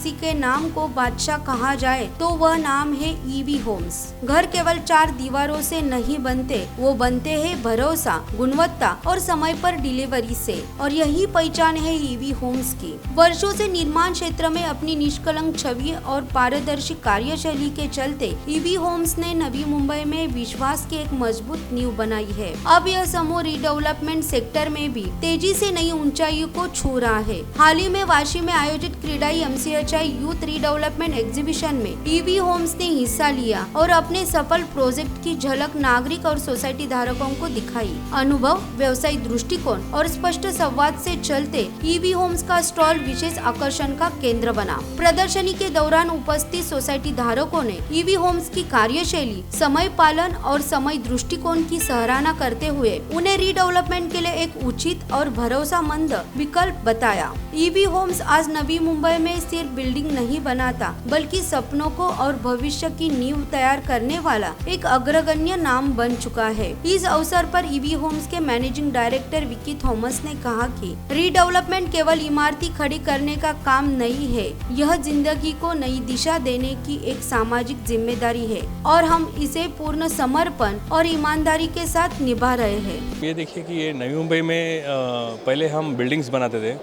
किसी के नाम को बादशाह कहा जाए तो वह नाम है ईवी होम्स। घर केवल 4 दीवारों से नहीं बनते, वो बनते हैं भरोसा, गुणवत्ता और समय पर डिलीवरी से। और यही पहचान है ईवी होम्स की। वर्षों से निर्माण क्षेत्र में अपनी निष्कलंक छवि और पारदर्शी कार्यशैली के चलते ईवी होम्स ने नवी मुंबई में विश्वास की एक मजबूत नींव बनाई है। अब यह समूह रीडेवलपमेंट सेक्टर में भी तेजी से नई ऊंचाइयों को छू रहा है। हाल ही में वाशी में आयोजित CREDAI MCHI youth redevelopment exhibition में ईवी होम्स ने हिस्सा लिया और अपने सफल प्रोजेक्ट की झलक नागरिक और सोसाइटी धारकों को दिखाई। अनुभव, व्यवसायिक दृष्टिकोण और स्पष्ट संवाद से चलते ईवी होम्स का स्टॉल विशेष आकर्षण का केंद्र बना। प्रदर्शनी के दौरान उपस्थित सोसाइटी धारकों ने ईवी होम्स की कार्यशैली, समय पालन और समय दृष्टिकोण की सराहना करते हुए उन्हें रीडेवलपमेंट के लिए एक उचित और भरोसेमंद विकल्प बताया। ईवी होम्स आज नवी मुंबई में सिर्फ बिल्डिंग नहीं बनाता, बल्कि सपनों को और भविष्य की नींव तैयार करने वाला एक अग्रगण्य नाम बन चुका है। इस अवसर पर ईवी होम्स के मैनेजिंग डायरेक्टर विकी थॉमस ने कहा कि रीडेवलपमेंट केवल इमारती खड़ी करने का काम नहीं है, यह जिंदगी को नई दिशा देने की एक सामाजिक जिम्मेदारी है और हम इसे पूर्ण समर्पण और ईमानदारी के साथ निभा रहे हैं। ये देखिए कि ये नवी मुंबई में पहले हम बिल्डिंग्स बनाते थे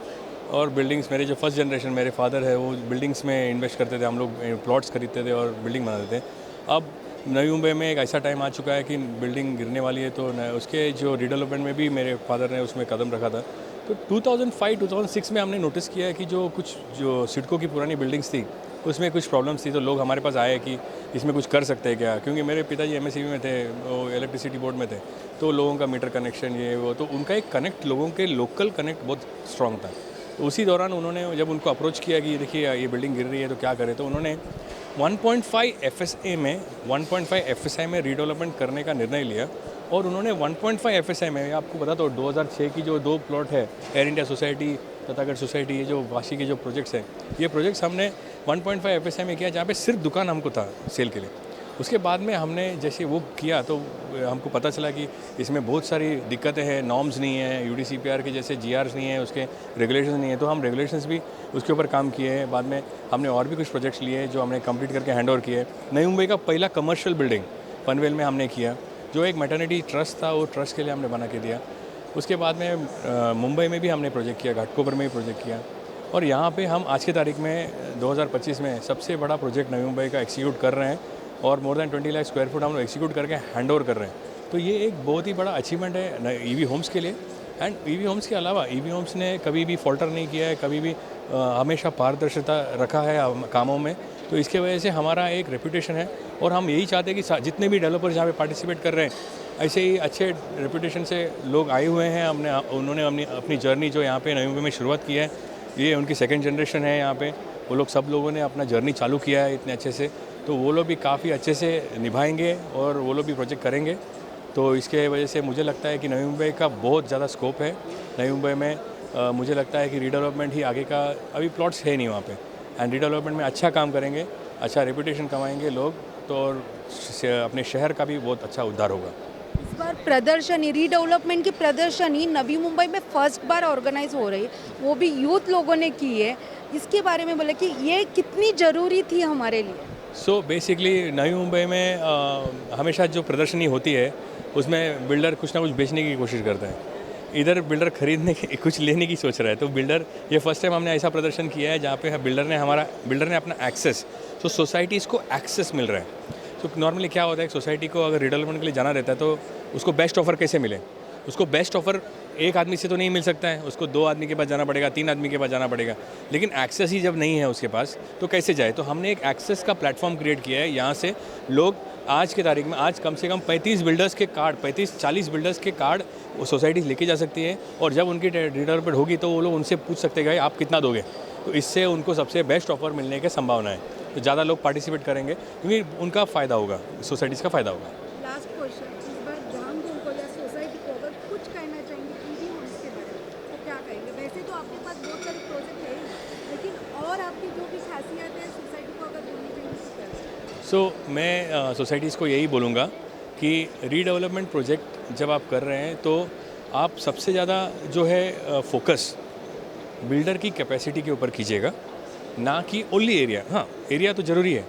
और बिल्डिंग्स, मेरे जो फर्स्ट जनरेशन मेरे फादर है वो बिल्डिंग्स में इन्वेस्ट करते थे, हम लोग प्लॉट्स खरीदते थे और बिल्डिंग बनाते थे। अब नवी मुंबई में एक ऐसा टाइम आ चुका है कि बिल्डिंग गिरने वाली है, तो उसके जो रीडेवलपमेंट में भी मेरे फादर ने उसमें कदम रखा था। तो 2005-2006 में हमने नोटिस किया है कि जो सिडको की पुरानी बिल्डिंग्स थी उसमें कुछ प्रॉब्लम्स थी, तो लोग हमारे पास आए कि इसमें कुछ कर सकते हैं क्या, क्योंकि मेरे पिताजी MSEB में थे, वो इलेक्ट्रिसिटी बोर्ड में थे, तो लोगों का मीटर कनेक्शन ये वो, तो उनका एक कनेक्ट, लोगों के लोकल कनेक्ट बहुत स्ट्रॉन्ग था। तो उसी दौरान उन्होंने जब उनको अप्रोच किया कि देखिए ये बिल्डिंग गिर रही है तो क्या करें, तो उन्होंने 1.5 FSI में रीडेवलपमेंट करने का निर्णय लिया। और उन्होंने 1.5 FSI में, आपको बता दो 2006 की जो 2 प्लॉट है, एयर इंडिया सोसाइटी, तथागढ़ सोसाइटी, ये जो वाशी के जो प्रोजेक्ट्स हैं, ये प्रोजेक्ट्स हमने 1.5 FSI में किया, जहाँ पे सिर्फ दुकान हमको था सेल के लिए। उसके बाद में हमने जैसे वो किया तो हमको पता चला कि इसमें बहुत सारी दिक्कतें हैं, नॉर्म्स नहीं है, UDCPR के जैसे GRs नहीं है, उसके रेगुलेशंस नहीं है, तो हम रेगुलेशंस भी उसके ऊपर काम किए हैं। बाद में हमने और भी कुछ प्रोजेक्ट्स लिए जो हमने कंप्लीट करके हैंड ओवर किए। नई मुंबई का पहला कमर्शियल बिल्डिंग पनवेल में हमने किया, जो एक मैटरनिटी ट्रस्ट था, वो ट्रस्ट के लिए हमने बना के दिया। उसके बाद में मुंबई में भी हमने प्रोजेक्ट किया, घाटकोपर में भी प्रोजेक्ट किया, और यहाँ पे हम आज की तारीख में 2025 में सबसे बड़ा प्रोजेक्ट नवी मुंबई का एक्सीक्यूट कर रहे हैं और more than 20 lakh square foot हम लोग एक्सीक्यूट करके हैंड ओवर कर रहे हैं। तो ये एक बहुत ही बड़ा अचीवमेंट है ईवी होम्स के लिए। एंड ईवी होम्स के अलावा ईवी होम्स ने कभी भी फॉल्टर नहीं किया है, कभी भी हमेशा पारदर्शिता रखा है कामों में, तो इसके वजह से हमारा एक रेपुटेशन है। और हम यही चाहते हैं कि जितने भी डेवलपर्स यहाँ पे पार्टिसिपेट कर रहे हैं, ऐसे ही अच्छे रेपुटेशन से लोग आए हुए हैं। उन्होंने अपनी जर्नी जो यहाँ पे नवी मुंबई में शुरुआत की है, ये उनकी सेकंड जनरेशन है यहाँ पे, वो लोग सब लोगों ने अपना जर्नी चालू किया है इतने अच्छे से, तो वो लोग भी काफ़ी अच्छे से निभाएंगे और वो लोग भी प्रोजेक्ट करेंगे। तो इसके वजह से मुझे लगता है कि नवी मुंबई का बहुत ज़्यादा स्कोप है। नवी मुंबई में मुझे लगता है कि रीडेवलपमेंट ही आगे का, अभी प्लॉट्स है नहीं वहाँ पे, एंड रीडेवलपमेंट में अच्छा काम करेंगे, अच्छा रेपुटेशन कमाएंगे लोग, तो और अपने शहर का भी बहुत अच्छा उद्धार होगा। इस बार प्रदर्शनी, रीडेवलपमेंट की प्रदर्शनी नवी मुंबई में फर्स्ट बार ऑर्गेनाइज हो रही है, वो भी यूथ लोगों ने की है। इसके बारे में बोले कि ये कितनी ज़रूरी थी हमारे लिए। सो बेसिकली नवी मुंबई में हमेशा जो प्रदर्शनी होती है उसमें बिल्डर कुछ ना कुछ बेचने की कोशिश करता है। इधर बिल्डर खरीदने की, कुछ लेने की सोच रहा है, तो बिल्डर, ये फर्स्ट टाइम हमने ऐसा प्रदर्शन किया है जहाँ पे बिल्डर ने अपना एक्सेस, तो सोसाइटीज़ को एक्सेस मिल रहा है। तो नॉर्मली क्या होता है, सोसाइटी को अगर रीडेवलपमेंट के लिए जाना रहता है तो उसको बेस्ट ऑफर कैसे मिले, उसको बेस्ट ऑफर एक आदमी से तो नहीं मिल सकता है, उसको 2 आदमी के पास जाना पड़ेगा, 3 आदमी के पास जाना पड़ेगा, लेकिन एक्सेस ही जब नहीं है उसके पास तो कैसे जाए। तो हमने एक एक्सेस का प्लेटफॉर्म क्रिएट किया है, यहाँ से लोग आज के तारीख में, आज कम से कम 35 बिल्डर्स के कार्ड, 35-40 बिल्डर्स के कार्ड वो सोसाइटीज़ लेके जा सकती है, और जब उनकी रीडेवलपमेंट होगी तो वो लोग उनसे पूछ सकते हैं आप कितना दोगे, तो इससे उनको सबसे बेस्ट ऑफर मिलने की संभावना है। तो ज़्यादा लोग पार्टिसिपेट करेंगे क्योंकि उनका फ़ायदा होगा, सोसाइटीज़ का फ़ायदा होगा। लास्ट क्वेश्चन, इस बार जहां को या सोसाइटी को अगर कुछ कहना चाहेंगे ईवी होम्स के बारे में तो क्या कहेंगे? वैसे तो आपके पास बहुत सारे प्रोजेक्ट है, लेकिन और आपकी जो भी खासियत है सोसाइटी को अगर बोलनी चाहिए तो क्या? सो मैं सोसाइटीज़ को यही बोलूँगा कि रीडेवलपमेंट प्रोजेक्ट जब आप कर रहे हैं तो आप सबसे ज़्यादा जो है फोकस बिल्डर की कैपेसिटी के ऊपर कीजिएगा, ना कि ओनली एरिया। हाँ, एरिया तो ज़रूरी है।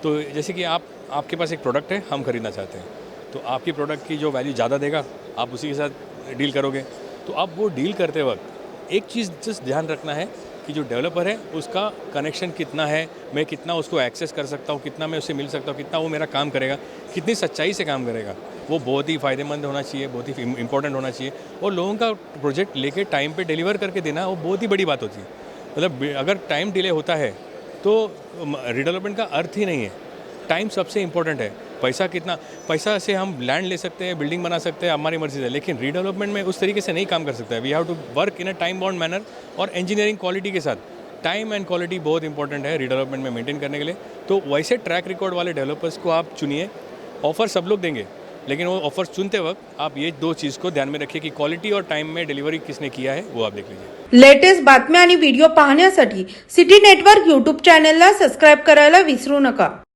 तो जैसे कि आपके पास एक प्रोडक्ट है, हम खरीदना चाहते हैं, तो आपकी प्रोडक्ट की जो वैल्यू ज़्यादा देगा, आप उसी के साथ डील करोगे। तो आप वो डील करते वक्त एक चीज़ जस्ट ध्यान रखना है कि जो डेवलपर है उसका कनेक्शन कितना है, मैं कितना उसको एक्सेस कर सकता हूँ, कितना मैं उससे मिल सकता हूँ, कितना वो मेरा काम करेगा, कितनी सच्चाई से काम करेगा, वो बहुत ही फ़ायदेमंद होना चाहिए, बहुत ही इंपॉर्टेंट होना चाहिए। और लोगों का प्रोजेक्ट लेके टाइम पे डिलीवर करके देना वो बहुत ही बड़ी बात होती है। मतलब अगर टाइम डिले होता है तो रिडेवलपमेंट का अर्थ ही नहीं है। टाइम सबसे इम्पोर्टेंट है। पैसा से हम लैंड ले सकते हैं, बिल्डिंग बना सकते हैं, हमारी मर्जी से, लेकिन रीडेवलपमेंट में उस तरीके से नहीं काम कर सकता है। We have to work in a time bound manner और इंजीनियरिंग क्वालिटी के साथ। टाइम एंड क्वालिटी बहुत इंपॉर्टेंट है रीडेवलपमेंट में मेंटेन करने के लिए। तो वैसे ट्रैक रिकॉर्ड वाले डेवलपर्स को आप चुनिए। ऑफर सब लोग देंगे, लेकिन वो ऑफर्स चुनते वक्त आप ये दो चीज़ को ध्यान में रखिए कि क्वालिटी और टाइम में डिलीवरी किसने किया है, वो आप देख लीजिए। लेटेस्ट बातम्या आणि व्हिडिओ पाहण्यासाठी सिटी नेटवर्क यूट्यूब चॅनेलला सबस्क्राईब करायला विसरू नका।